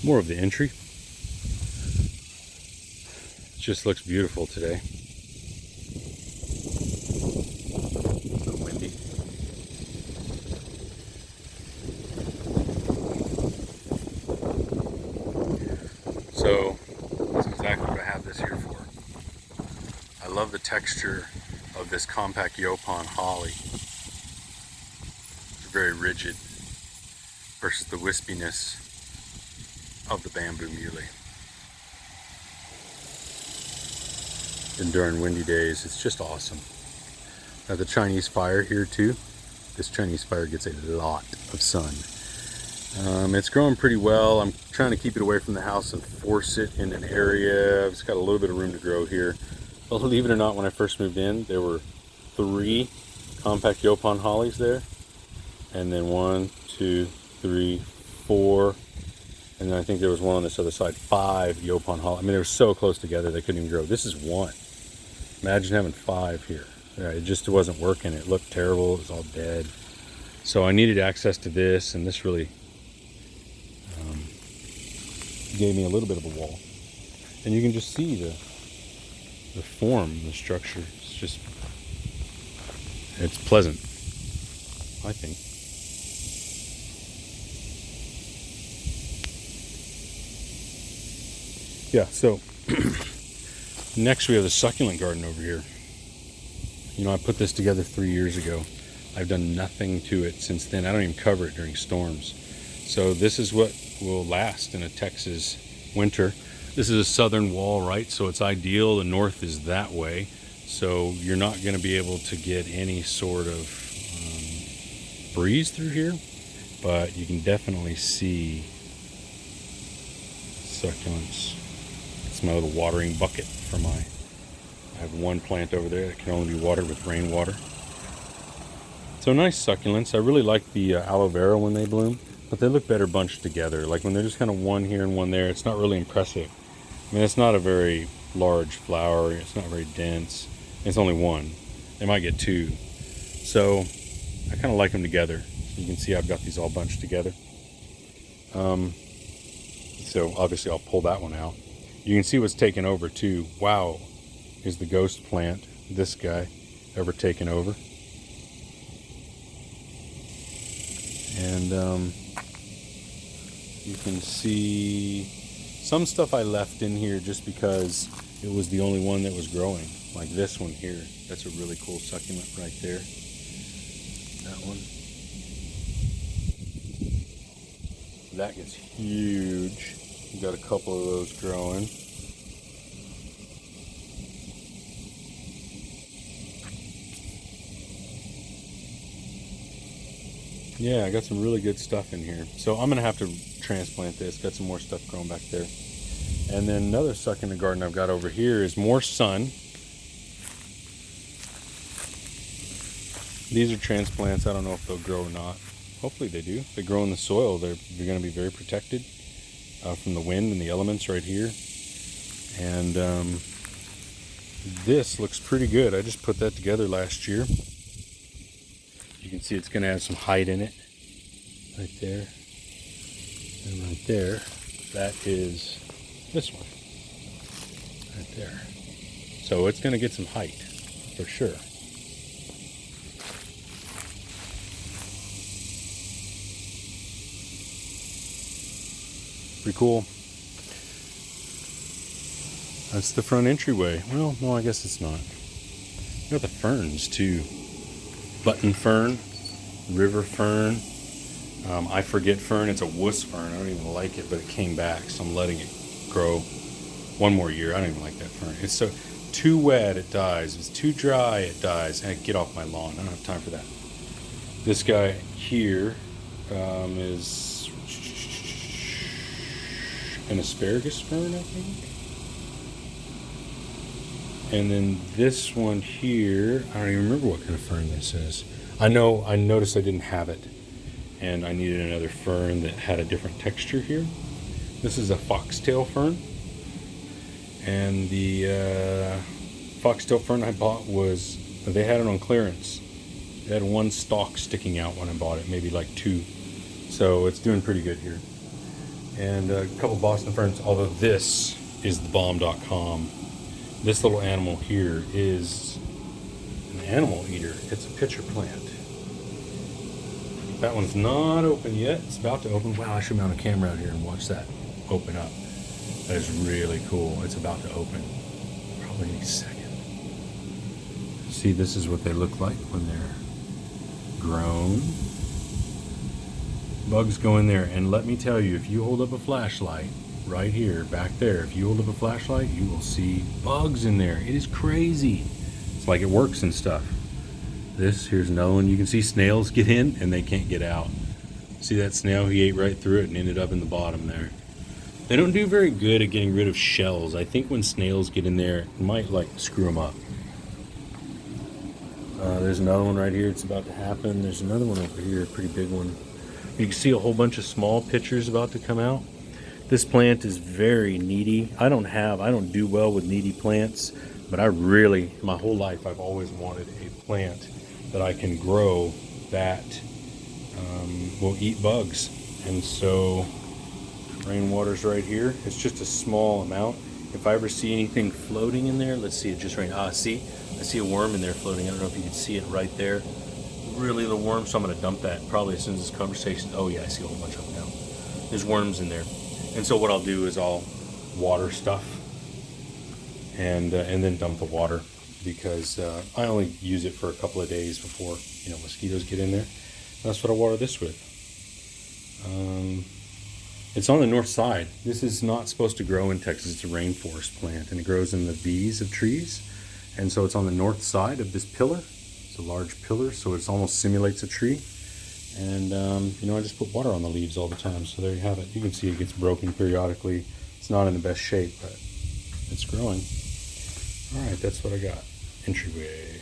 more of the entry. It just looks beautiful today. It's so windy. So that's exactly what I have this here for. I love the texture of this compact Yopon holly. It's very rigid versus the wispiness of the bamboo muley. And during windy days, it's just awesome. Now the Chinese fire here too. This Chinese fire gets a lot of sun. It's growing pretty well. I'm trying to keep it away from the house and force it in an area. It's got a little bit of room to grow here. Believe it or not, when I first moved in, there were 3 compact Yopon hollies there. And then 1, 2, 3, 4. And then I think there was one on this other side, 5 Yopon hollies. I mean, they were so close together they couldn't even grow. This is 1. Imagine having 5 here. Yeah, it just wasn't working. It looked terrible. It was all dead. So I needed access to this, and this really gave me a little bit of a wall. And you can just see the form, the structure. It's pleasant, I think. Yeah, so next we have the succulent garden over here. You know, I put this together 3 years ago. I've done nothing to it since then. I don't even cover it during storms. So this is what will last in a Texas winter. This is a southern wall, right? So it's ideal. The north is that way. So you're not going to be able to get any sort of breeze through here. But you can definitely see succulents. It's my little watering bucket for I have one plant over there that can only be watered with rainwater. So nice succulents. I really like the aloe vera when they bloom, but they look better bunched together. Like when they're just kind of one here and one there, it's not really impressive. I mean, it's not a very large flower. It's not very dense. It's only one. They might get 2. So I kind of like them together. You can see I've got these all bunched together. So obviously I'll pull that one out. You can see what's taken over too. Wow, is the ghost plant, this guy, ever taken over. And you can see some stuff I left in here just because it was the only one that was growing. Like this one here. That's a really cool succulent right there. That one. That gets huge. We've got a couple of those growing. Yeah, I got some really good stuff in here. So I'm going to have to transplant this. Got some more stuff growing back there. And then another succulent garden I've got over here is more sun. These are transplants. I don't know if they'll grow or not. Hopefully they do. If they grow in the soil, they're going to be very protected from the wind and the elements right here. And this looks pretty good. I just put that together last year. You can see it's going to have some height in it. Right there. And right there. That is this one. Right there. So it's going to get some height, for sure. Pretty cool. That's the front entryway. Well, no, I guess it's not. You got the ferns too. Button fern, river fern, I forget fern. It's a wuss fern. I don't even like it, but it came back, so I'm letting it grow one more year. I don't even like that fern. It's so too wet, it dies. If it's too dry, it dies. And get off my lawn. I don't have time for that. This guy here is an asparagus fern, I think. And then this one here, I don't even remember what kind of fern this is. I noticed I didn't have it, and I needed another fern that had a different texture here. This is a foxtail fern, and the foxtail fern I bought they had it on clearance. It had one stalk sticking out when I bought it, maybe like 2. So it's doing pretty good here. and a couple Boston ferns, although this is thebomb.com. This little animal here is an animal eater. It's a pitcher plant. That one's not open yet. It's about to open. Wow, I should mount a camera out here and watch that open up. That is really cool. It's about to open. Probably any second. See, this is what they look like when they're grown. Bugs go in there, and let me tell you, if you hold up a flashlight right here, back there, if you hold up a flashlight, you will see bugs in there. It is crazy. It's like it works and stuff. Here's another one. You can see snails get in and they can't get out. See that snail? He ate right through it and ended up in the bottom there. They don't do very good at getting rid of shells. I think when snails get in there, it might like screw them up. There's another one right here. It's about to happen. There's another one over here, a pretty big one. You can see a whole bunch of small pitchers about to come out. This plant is very needy. I don't do well with needy plants, but my whole life, I've always wanted a plant that I can grow that will eat bugs. And so rainwater's right here. It's just a small amount. If I ever see anything floating in there, let's see, it just rained. See, I see a worm in there floating. I don't know if you can see it right there. Really little worm, so I'm going to dump that probably as soon as this conversation. Oh yeah, I see a whole bunch of them now. There's worms in there. And so what I'll do is I'll water stuff and then dump the water, because I only use it for a couple of days before mosquitoes get in there. That's what I water this with. It's on the north side. This is not supposed to grow in Texas. It's a rainforest plant, and it grows in the V's of trees. And so it's on the north side of this pillar. It's a large pillar, so it almost simulates a tree. And I just put water on the leaves all the time. So there you have it. You can see it gets broken periodically. It's not in the best shape, but it's growing. All right, that's what I got. Entryway.